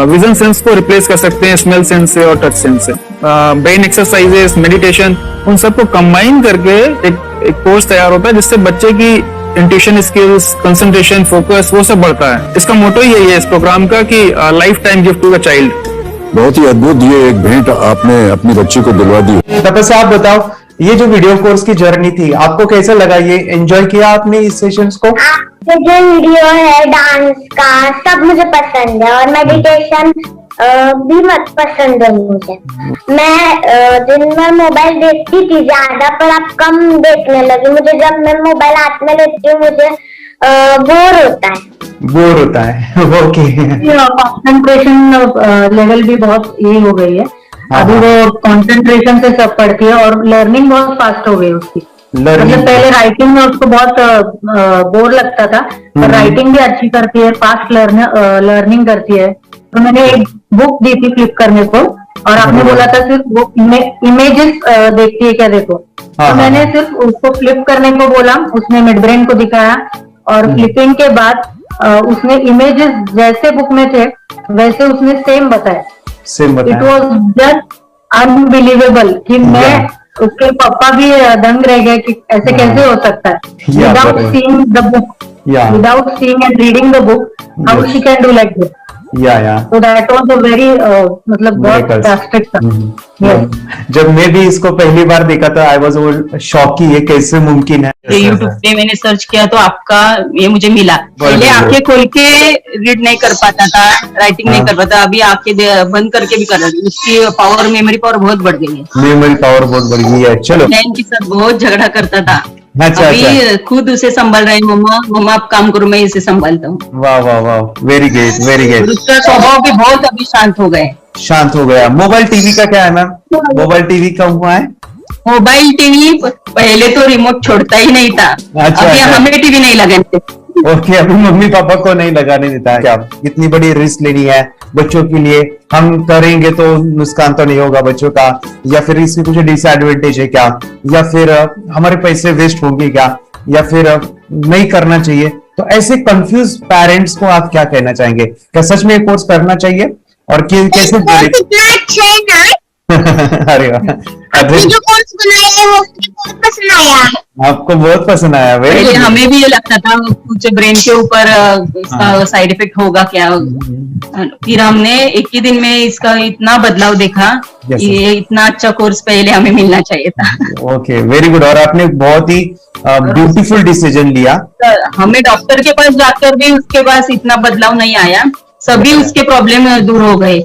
विजन सेंस को रिप्लेस कर सकते हैं स्मेल सेंस से और टच सेंस से। ब्रेन एक्सरसाइजेस, मेडिटेशन, उन सबको कंबाइन करके एक कोर्स तैयार होता है जिससे बच्चे की इंट्यूशन स्किल्स, कंसंट्रेशन, फोकस वो सब बढ़ता है। इसका मोटो ही यही है इस प्रोग्राम का कि lifetime gift to the child. बहुत ही अद्भुत ये एक भेंट आपने अपनी बच्ची को दिलवा दी। तपस्या, आप बताओ, ये जो वीडियो कोर्स की जर्नी थी आपको कैसा लगा? ये एंजॉय किया आपने इस सेशंस को? ये जो वीडियो है डांस का सब मुझे पसंद है, और मेडिटेशन भी मत पसंद है मुझे। मैं दिन भर मोबाइल देखती थी ज्यादा, पर अब कम देखने लगी। मुझे जब मैं मोबाइल हाथ में लेती हूँ मुझे बोर होता है। ओके। कंसंट्रेशन लेवल भी बहुत ये हो गई है। अभी वो कंसंट्रेशन से सब पढ़ती है और लर्निंग बहुत फास्ट हो गई उसकी। मतलब पहले राइटिंग में उसको बहुत बोर लगता था, पर राइटिंग भी अच्छी करती है, फास्ट लर्निंग करती है। तो मैंने एक बुक दी थी फ्लिप करने को, और आपने बोला था सिर्फ वो इमेजेस देखती है क्या, देखो। तो मैंने सिर्फ उसको फ्लिप करने को बोला, उसने मिड ब्रेन को दिखाया, और फ्लिपिंग के बाद उसने इमेजेस जैसे बुक में थे वैसे उसने सेम बताया। इट वॉज जस्ट अनबिलीवेबल कि मैं, उसके पापा भी दंग रह गए कि ऐसे कैसे हो सकता है। Without seeing the book, without seeing and reading the book, how she can do like this. So that was a very मतलब बहुत fantastic था। जब मैं भी इसको पहली बार देखा था आई वाज शॉक कि ये कैसे मुमकिन है। यूट्यूब पे मैंने सर्च किया तो आपका ये मुझे मिला। पहले आंखें खोल के रीड नहीं कर पाता था, राइटिंग नहीं कर पाता, अभी आंखें बंद करके भी कर रहा है। उसकी पावर, मेमोरी पावर बहुत बढ़ गई है। मेमोरी पावर बहुत बढ़ गई है। चलो, बहन के साथ बहुत झगड़ा करता था, अच्छा, अभी खुद उसे संभाल रहे हैं। मम्मा आप काम करो, मैं इसे संभालता हूँ। वाह वाह वाह, वेरी ग्रेट वेरी ग्रेट। उसका स्वभाव भी बहुत अभी शांत हो गया। मोबाइल टीवी का क्या है मैम? मोबाइल टीवी का हुआ है? मोबाइल टीवी पहले तो रिमोट छोड़ता ही नहीं था। अभी हमें टीवी नहीं लगाते। ओके, अभी मम्मी पापा को नहीं लगाने देता है। क्या इतनी बड़ी रिस्क लेनी है बच्चों के लिए? हम करेंगे तो नुकसान तो नहीं होगा बच्चों का, या फिर इसकी कुछ डिसएडवांटेज है क्या, या फिर हमारे पैसे वेस्ट होंगे क्या, या फिर नहीं करना चाहिए? तो ऐसे कंफ्यूज पेरेंट्स को आप क्या कहना चाहेंगे? क्या सच में कोर्स करना चाहिए और कैसे? अरे जो कोर्स बनाया है वो बहुत पसंद आया। आपको बहुत पसंद आया? पहले हमें भी ये लगता था कुछ ब्रेन के ऊपर इसका साइड इफेक्ट होगा क्या, फिर हमने एक ही दिन में इसका इतना बदलाव देखा। ये इतना अच्छा कोर्स पहले हमें मिलना चाहिए था। Okay, very good. और आपने बहुत ही ब्यूटीफुल डिसीजन लिया। हमें डॉक्टर के पास जाकर भी उसके पास इतना बदलाव नहीं आया, सभी उसके प्रॉब्लम दूर हो गए।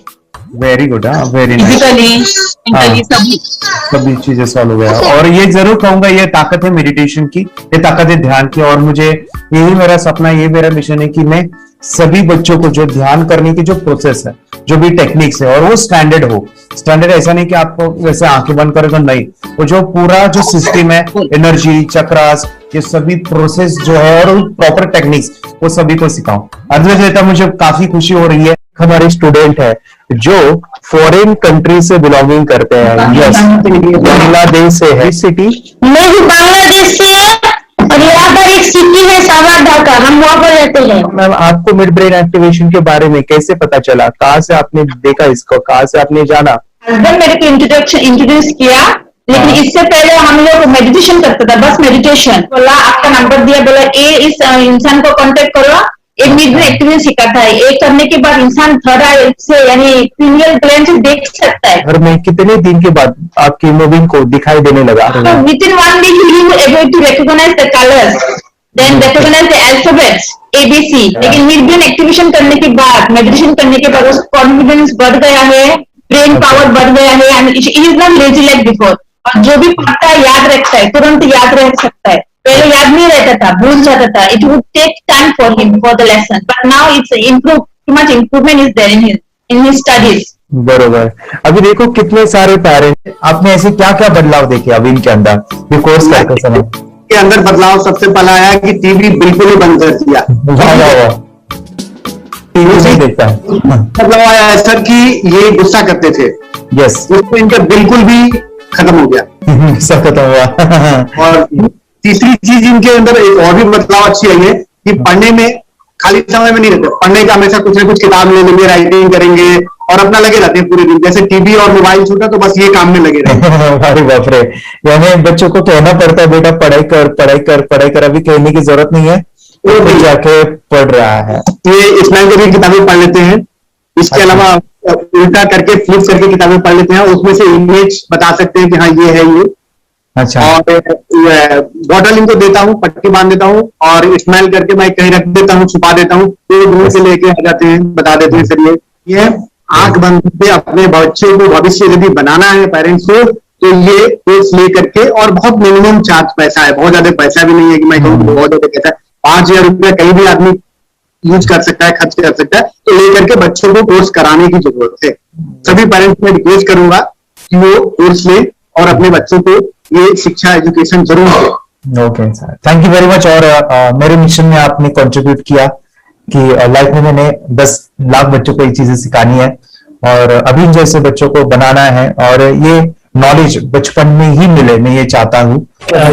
Very good, very nice. सभी चीजें सॉल्व हो गया। और ये जरूर कहूंगा, ये ताकत है मेडिटेशन की, ये ताकत है ध्यान की। और मुझे यही मेरा सपना, ये मेरा मिशन है कि मैं सभी बच्चों को जो ध्यान करने की जो प्रोसेस है, जो भी टेक्निक्स है, और वो स्टैंडर्ड हो। स्टैंडर्ड ऐसा नहीं कि आपको वैसे आंखें बंद करें तो नहीं, वो जो पूरा जो सिस्टम है, एनर्जी, चक्रास, ये सभी प्रोसेस जो है और प्रॉपर टेक्निक्स, वो सभी को सिखाऊं। अद्वैत, मुझे काफी खुशी हो रही है। हमारे स्टूडेंट है जो फॉरेन कंट्री से बिलोंगिंग करते हैं। यस, बांग्लादेश से है। सिटी मैं भी बांग्लादेश से, और यहाँ पर एक सिटी है सावरढाका, हम वहाँ पर रहते हैं। मैम, आपको मिड ब्रेन एक्टिवेशन के बारे में कैसे पता चला? कहाँ से आपने देखा इसको, कहाँ से आपने जाना? हस्बैंड मेरे को इंट्रोड्यूस किया, लेकिन इससे पहले हम लोग मेडिटेशन करते थे, बस मेडिटेशन। बोला आपका नंबर दिया, बोला इस इंसान को कांटेक्ट करो, एक मिड ब्रेन एक्टिवेशन सिखाता है। एक करने के बाद इंसान थर्ड आई से यानी पिनियल ग्लैंड से देख सकता है। और मैं कितने दिन के बाद आपकी मूविंग को दिखाई देने लगा? Within 1 week you able to recognise the colours, then recognise the alphabets ABC। लेकिन मिड ब्रेन एक्टिवेशन करने के बाद, मेडिटेशन करने के बाद उसका कॉन्फिडेंस बढ़ गया है, ब्रेन पावर बढ़ गया है, and it is not lazy like before. और जो भी पढ़ता है याद रखता है, तुरंत याद रख सकता है। पहले याद नहीं रहता था, भूल जाता था। It would take time for him for the lesson, but now it's improve, too much improvement is there in his studies. बरोबर। अभी देखो कितने सारे पेरेंट्स, आपने ऐसे क्या क्या बदलाव देखे अभी इनके अंदर ये कोर्स करते समय? के अंदर बदलाव सबसे पहला आया कि टीवी बिल्कुल ही बंद कर दिया। टीवी नहीं देखता है। बदलाव आया सर कि ये गुस्सा करते थे, यस उसमें इनका बिल्कुल भी खत्म हो गया। सब खत्म हुआ। और तीसरी चीज इनके अंदर एक और भी बदलाव अच्छी आई है कि पढ़ने में खाली समय में नहीं रहते, पढ़ने का हमेशा कुछ ना कुछ किताब ले लेंगे, राइटिंग करेंगे और अपना लगे रहते हैं पूरे दिन। जैसे टीवी और मोबाइल छूटा तो बस ये काम में लगे रहते हैं। अरे बाप रे, यानी बच्चों को कहना पड़ता है बेटा पढ़ाई कर पढ़ाई कर पढ़ाई कर, अभी कहने की जरूरत नहीं है, वो जाके पढ़ रहा है। ये इस्माइल की किताबें पढ़ लेते हैं, इसके अलावा उल्टा करके फ्लिप करके किताबें पढ़ लेते हैं, उसमें से इमेज बता सकते हैं कि हाँ ये है ये। अच्छा। और बॉटल इनको देता हूँ, पट्टी बांध देता हूँ और इस्माइल करके मैं कहीं रख देता हूँ, छुपा देता हूँ, तो दूर से लेके आ जाते हैं, बता देते हैं सर ये आंख बंद करके अपने बच्चों को भविष्य यदि बनाना है पेरेंट्स को, तो ये कोर्स ले करके, और बहुत मिनिमम चार्ज पैसा है, बहुत ज्यादा पैसा भी नहीं है कि मैं कहूँ बहुत ज्यादा पैसा है, 5,000 रुपया कहीं भी आदमी यूज कर सकता है, खर्च कर सकता है, तो लेकर के बच्चों को कोर्स कराने की जरूरत है। सभी पेरेंट्स में रिक्वेस्ट करूंगा कि वो कोर्स ले और अपने बच्चों को ये शिक्षा एजुकेशन जरूर दे। Okay sir, thank you very much. और मेरे मिशन में आपने कंट्रीब्यूट किया कि लाइफ में मैंने 10 लाख बच्चों को ये चीजें सिखानी है और अभी जैसे बच्चों को बनाना है, और ये नॉलेज बचपन में ही मिले, मैं ये चाहता हूँ।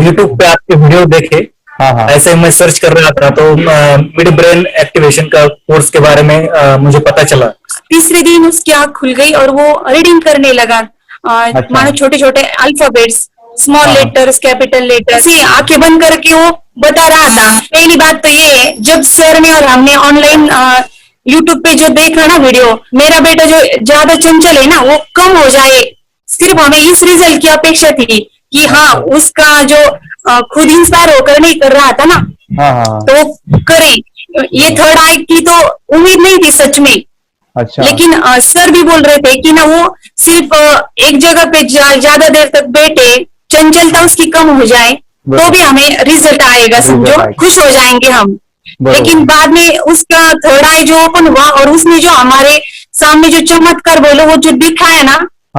यूट्यूब पे आपके वीडियो देखे, हाँ। ऐसे मैं सर्च कर रहा था तो मिड ब्रेन एक्टिवेशन का कोर्स के बारे में मुझे पता चला। तीसरे दिन उसकी आंख खुल गई और वो रीडिंग करने लगा, मानो छोटे छोटे alphabets, small letters, capital letters, ऐसी आंखें बंद करके वो बता रहा था। पहली बात तो ये, जब सर ने और हमने ऑनलाइन यूट्यूब पे जो देखा ना वीडियो, मेरा बेटा जो ज्यादा चंचल है ना वो कम हो जाए, सिर्फ हमें इस रिजल्ट की अपेक्षा थी कि हाँ उसका जो खुद इंस्पायर होकर नहीं कर रहा था ना, तो करे। ये थर्ड आई की तो उम्मीद नहीं थी सच में। अच्छा। लेकिन सर भी बोल रहे थे कि ना वो सिर्फ एक जगह पे ज्यादा देर तक बैठे, चंचलता उसकी कम हो जाए तो भी हमें रिजल्ट आएगा, समझो, खुश हो जाएंगे हम। लेकिन बाद में उसका थर्ड आई जो ओपन हुआ और उसने जो हमारे सामने जो चमत्कार बोलो वो जो दिखाया ना,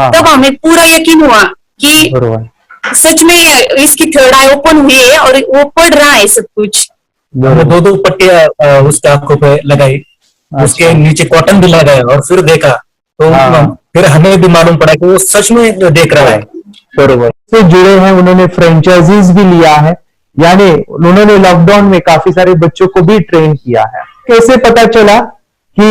तब हमें पूरा यकीन हुआ कि सच में इसकी थर्ड आई ओपन हुई है और वो पढ़ रहा है सब कुछ। दो पट्टियां उसके आंखों पे लगाई, उसके नीचे कॉटन भी लगाया और फिर देखा तो फिर हमें भी मालूम पड़ा कि वो सच में देख रहा है। बरोबर से जुड़े हैं, उन्होंने फ्रेंचाइजीज भी लिया है, यानी उन्होंने लॉकडाउन में काफी सारे बच्चों को भी ट्रेन किया है। कैसे पता चला कि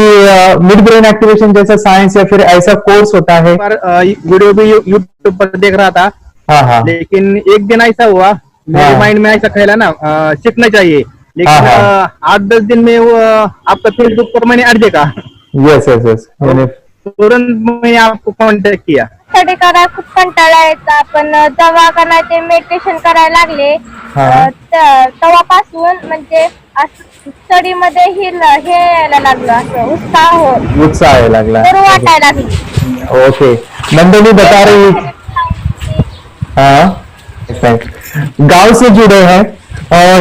मिड ब्रेन एक्टिवेशन जैसा साइंस या फिर ऐसा कोर्स होता है? वीडियो भी यूट्यूब पर देख रहा था, हाँ। लेकिन एक दिन ऐसा हुआ मेरे माइंड में ऐसा ख्याल ना सीखना चाहिए, लेकिन 8-10 दिन में वो आपका फेसबुक पर मैंने ऐड देखा। यस तुरंत मैंने आपको कॉन्टॅक्ट किया। स्टडी करायला खूप कंटाळा यायचा, पण जेव्हा का नाही ते मेडिटेशन करायला लागले तेव्हापासून म्हणजे स्टडी मध्ये हे यायला लागलं, असं उत्साह यायला लागला, बरं वाटायला लागली। ओके, नंदिनी बता रही, हाँ गांव से जुड़े हैं,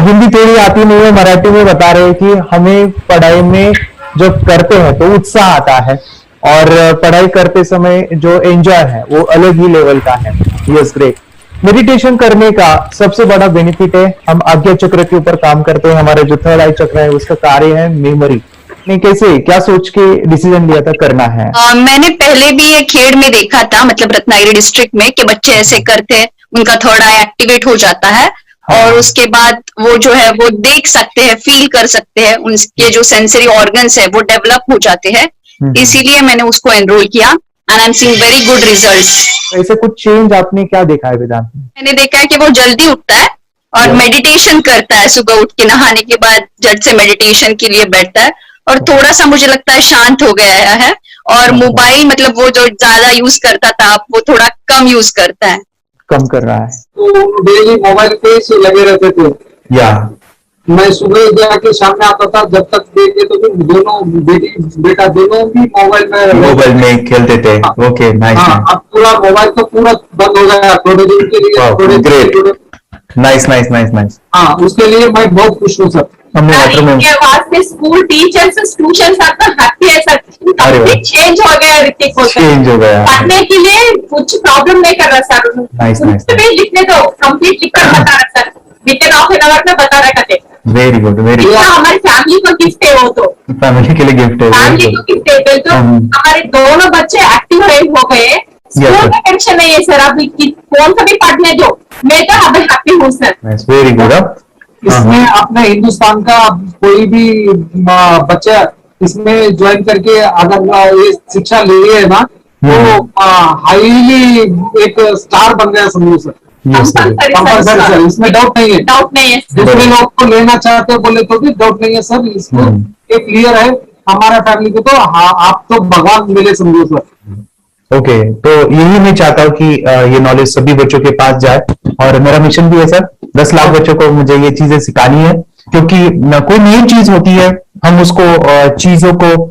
हिंदी थोड़ी आती नहीं है, मराठी में बता रहे हैं कि हमें पढ़ाई में जब करते हैं तो उत्साह आता है और पढ़ाई करते समय जो एंजॉय है वो अलग ही लेवल का है। Yes, great. मेडिटेशन करने का सबसे बड़ा बेनिफिट है, हम आज्ञा चक्र के ऊपर काम करते हैं, हमारा जो थर्ड आई चक्र है उसका कार्य है मेमोरी। ने कैसे क्या सोच के डिसीजन लिया था करना है? मैंने पहले भी ये खेड़ में देखा था, मतलब रत्नागिरी डिस्ट्रिक्ट में, कि बच्चे ऐसे करते हैं, उनका थर्ड आई एक्टिवेट हो जाता है और उसके बाद वो जो है वो देख सकते हैं, फील कर सकते हैं, उनके जो सेंसरी ऑर्गन्स है वो डेवलप हो जाते हैं। इसीलिए मैंने उसको एनरोल किया and I am seeing very good results. ऐसे कुछ चेंज आपने क्या देखा है वेदांत में? मैंने देखा है कि वो जल्दी उठता है और मेडिटेशन करता है, सुबह उठ के नहाने के बाद झट से मेडिटेशन के लिए बैठता है और थोड़ा सा मुझे लगता है शांत हो गया है, और मोबाइल मतलब वो जो ज्यादा यूज करता था वो थोड़ा कम यूज करता है, कम कर रहा है। तो डेली मोबाइल पे से लगे रहते थे, या मैं सुबह जाके सामने आता था, जब तक देखे तो फिर दोनों बेटा दोनों भी मोबाइल में खेलते थे। Okay, nice. अब पूरा मोबाइल तो पूरा बंद हो गया थोड़े दिन के लिए। Nice nice nice nice. हाँ, उसके लिए मैं बहुत खुश हूँ सर। इनके वास्ते स्कूल टीचर्स ट्यूशन सबका हैप्पी है सर, कंप्लीट चेंज हो गया ऋतिक को, चेंज हो गया, पढ़ने के लिए कुछ प्रॉब्लम नहीं कर रहा सर। Nice nice. लिखने दो, कंप्लीट लिखकर बता रहा sir, within half an hour में बता रहा कहते। Very good, very good. हमारी फैमिली को गिफ्ट है, वो तो फैमिली के लिए गिफ्ट है, फैमिली को गिफ्ट है। तो हमारे दोनों बच्चे एक्टिव हो गए, स्कूल का टेंशन नहीं है सर, आप कौन सा भी पढ़ने दो, मैं तो हैप्पी हूँ सर। Very good. इसमें अपने हिंदुस्तान का कोई भी बच्चा इसमें ज्वाइन करके अगर ये शिक्षा ले है ना, तो हाईली एक स्टार बन गया समझो सर। कंपल्सरी सर, इसमें डाउट नहीं है। डाउट नहीं है। दूसरे लोग को लेना चाहते बोले तो भी डाउट नहीं है सर, इसको एक क्लियर है हमारा फैमिली को, तो आप तो भगवान मिले समझो सर। ओके, तो यही मैं चाहता हूँ कि ये नॉलेज सभी बच्चों के पास जाए, और मेरा मिशन भी है सर, 10 लाख बच्चों को मुझे ये चीजें सिखानी है, क्योंकि कोई नई चीज होती है, हम उसको चीजों को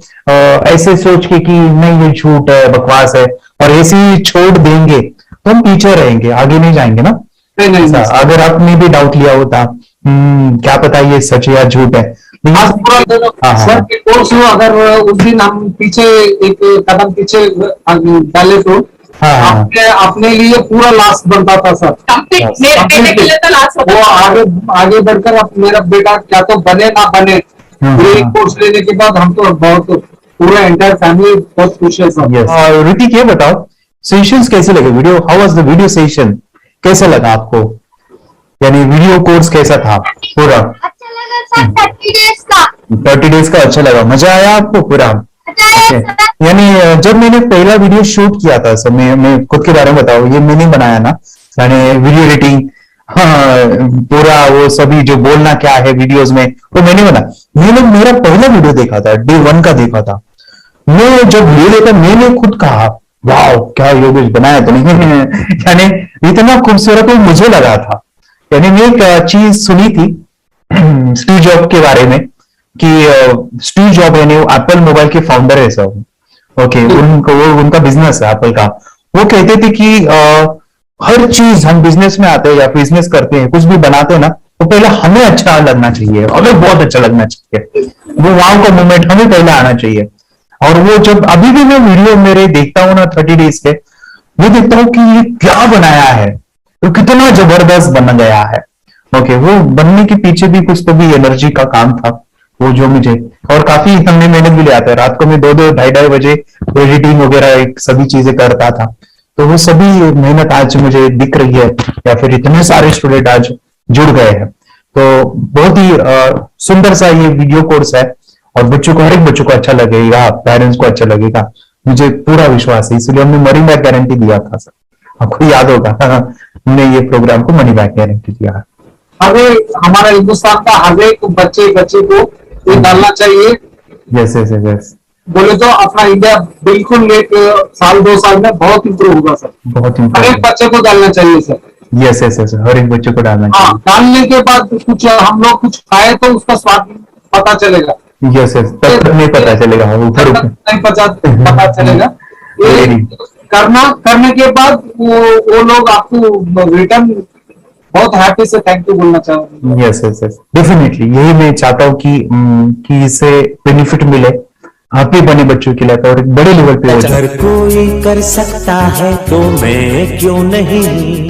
ऐसे सोच के कि नहीं ये झूठ है, बकवास है, और ऐसे ही छोड़ देंगे तो हम पीछे रहेंगे, आगे नहीं जाएंगे ना। नहीं, अगर आपने भी डाउट लिया होता क्या पता ये सच है या झूठ है। सर के कोर्स हो, अगर उस दिन हम पीछे एक कदम पीछे डाले तो अपने लिए पूरा लास्ट बनता था सर। मेरे बेटे के लिए तो लास्ट होता वो आगे बढ़कर अब मेरा बेटा क्या तो बने ना बने, ये कोर्स लेने के बाद हम तो बहुत पूरा एंटायर फैमिली बहुत खुश है सर। ऋतिक ये बताओ, सेशंस कैसे लगे? Video, how was the video session? कैसा लगा आपको? यानी वीडियो कोर्स कैसा था पूरा? अच्छा लगा सर, 30 डेज का। 30 डेज का अच्छा लगा, मजा आया आपको पूरा? यानी जब मैंने पहला वीडियो शूट किया था सर, मैं खुद के बारे में बताऊं, ये मैंने बनाया ना, मैंने वीडियो एडिटिंग, पूरा वो सभी जो बोलना क्या है वीडियोस में वो मैंने बना। मैंने मेरा पहला वीडियो देखा था, डे 1 का देखा था। मैं जब वीडियो देखा मैंने खुद कहा वाह क्या योगेश बनाया तो नहीं यानी इतना खूबसूरत मुझे लगा था। यानी मैं एक चीज सुनी थी स्टीव जॉब के बारे में कि स्टीव जॉब यानी एप्पल मोबाइल के फाउंडर है सब, ओके, उनका बिजनेस है एप्पल का। वो कहते थे कि हर चीज हम बिजनेस में आते हैं या बिजनेस करते हैं, कुछ भी बनाते हैं ना, तो पहले हमें अच्छा लगना चाहिए, हमें बहुत अच्छा लगना चाहिए, वो वहां का मोमेंट हमें पहले आना चाहिए। और वो जब अभी भी मैं वीडियो मेरे देखता हूँ ना 30 डेज के, मैं देखता हूँ कि ये क्या बनाया है, तो कितना जबरदस्त बन गया है। ओके, वो बनने के पीछे भी कुछ तो भी एनर्जी का काम था वो, जो मुझे, और काफी हमने मेहनत भी लिया था। रात को मैं 2-2 ढाई बजे एडिटिंग वगैरह सभी चीजें करता था, तो वो सभी मेहनत आज मुझे दिख रही है, या फिर इतने सारे स्टूडेंट आज जुड़ गए हैं। तो बहुत ही सुंदर सा ये वीडियो कोर्स है, और बच्चों को, हर एक बच्चों को अच्छा लगेगा, पेरेंट्स को अच्छा लगेगा, मुझे पूरा विश्वास है। इसलिए हमने मनी बैक गारंटी दिया था सर, आपको याद होगा हमने ये प्रोग्राम को मनी बैक गारंटी दिया है। हमारा हिंदुस्तान का हर एक बच्चे को ये डालना चाहिए। यस यस यस, बोले तो अपना इंडिया बिल्कुल एक साल 2 साल में बहुत इंप्रूव होगा सर, बहुत हर एक बच्चे को डालना चाहिए सर। यस यस यस, हर एक बच्चे को डालना चाहिए। डालने के बाद कुछ हम लोग कुछ खाए तो उसका स्वाद पता चलेगा। यस यस, तब तक नहीं पता चलेगा, ऊपर नहीं पता चलेगा। ये करने के बाद वो लोग आपको रिटर्न बहुत हैप्पी से थैंक यू बोलना चाहूंगा। यस यस यस, डेफिनेटली यही मैं चाहता हूँ कि इससे बेनिफिट मिले, हैप्पी बने बच्चों के लिए, और एक बड़े लेवल पे हो जाए। अगर कोई कर सकता है तो मैं क्यों नहीं,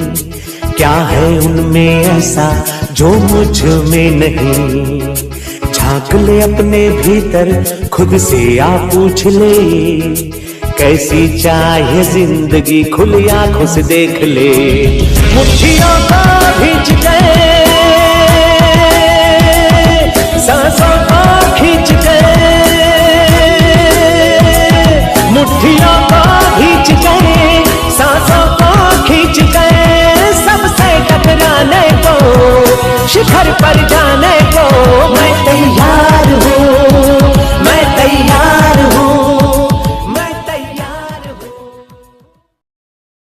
क्या है उनमें ऐसा जो मुझ में नहीं। झांक ले अपने भीतर, खुद से आप पूछ ले, कैसी चाहे जिंदगी, खुली आंखों से देख ले। मुट्ठियों को खींच गए, सांसों को खींच गए, मुट्ठियों को खींच गए, सांसों को खींच गए, सबसे टकराने को शिखर